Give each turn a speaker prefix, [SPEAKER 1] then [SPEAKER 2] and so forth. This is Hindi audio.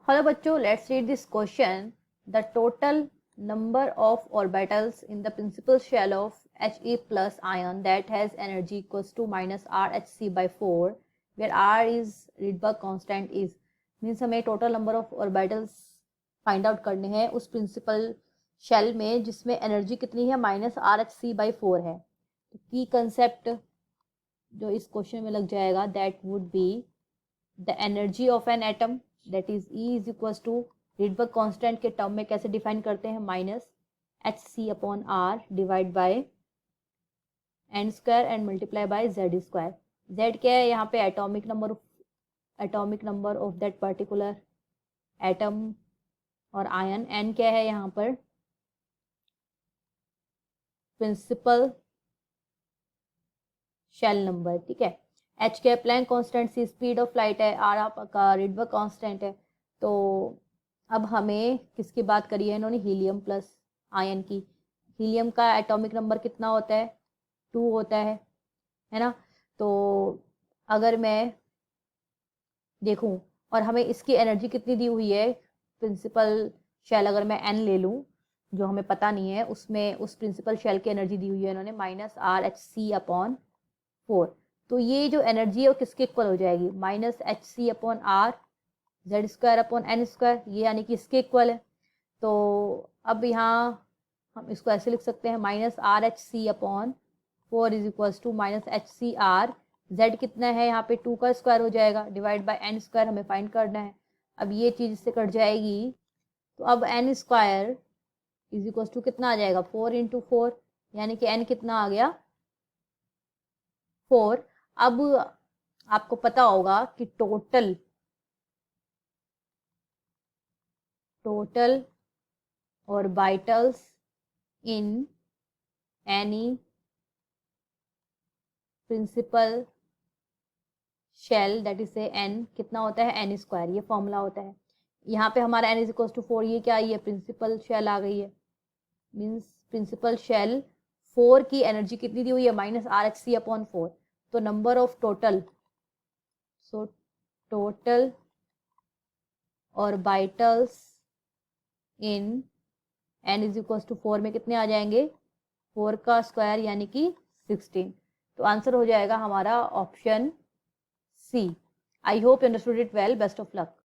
[SPEAKER 1] हेलो बच्चों, let's read this question. The total number of orbitals in the principal shell of He plus ion that has energy equals to minus RHC by 4 where R is Rydberg constant is means हमें total number of orbitals find out करने हैं उस principal shell में जिसमें energy कितनी है minus RHC by 4 है. तो key concept जो इस क्वेश्चन में लग जाएगा that would be the energy of an atom that is E is equals to Rydberg constant के टर्म में कैसे डिफाइन करते हैं minus H C upon R divide by N square and multiply by Z square. Z क्या है यहाँ पे atomic number of that particular atom और आयन. एन क्या है यहाँ पर प्रिंसिपल शेल नंबर. ठीक है. एच क्या है Planck constant, C speed of light है, आर आपका रिडबर्ग कांस्टेंट है. तो अब हमें किसकी बात करी है इन्होंने, हीलियम प्लस आयन की. हीलियम का एटॉमिक नंबर कितना होता है, 2 होता है ना. तो अगर मैं देखूं और हमें इसकी एनर्जी कितनी दी हुई है प्रिंसिपल शेल, अगर मैं एन ले लूं जो हमें पता नहीं है, उसमें उस प्रिंसिपल शेल की एनर्जी दी हुई है इन्होंने minus R H C upon 4. तो ये जो एनर्जी है वो किसके इक्वल हो जाएगी, minus H C upon R Z square upon N square, ये यानी कि इसके इक्वल है. तो अब यहाँ हम इसको ऐसे लिख सकते हैं minus R H C upon 4 is equals to minus H C R. Z कितना है यहाँ पे 2 का स्क्वायर हो जाएगा डिवाइड बाय एन स्क्वायर हमें फाइंड करना है. अब ये चीज़ इससे कट जाएगी तो अब N square is equals to कितना आ जाएगा 4 इंटू 4, यानी कि एन कितना आ गया 4. अब आपको पता होगा कि total orbitals in any principal shell that is say n कितना होता है n स्क्वायर, ये फॉर्मूला होता है. यहाँ पे हमारा n इज इक्वल टू 4, ये क्या आई है प्रिंसिपल शेल आ गई है. मीन्स प्रिंसिपल शेल 4 की एनर्जी कितनी दी हुई है minus R H C upon 4. तो number of total orbitals in n is equal to 4 में कितने आ जाएंगे 4 का स्क्वायर यानी कि 16. तो आंसर हो जाएगा हमारा option C. I hope you understood it well. Best of luck.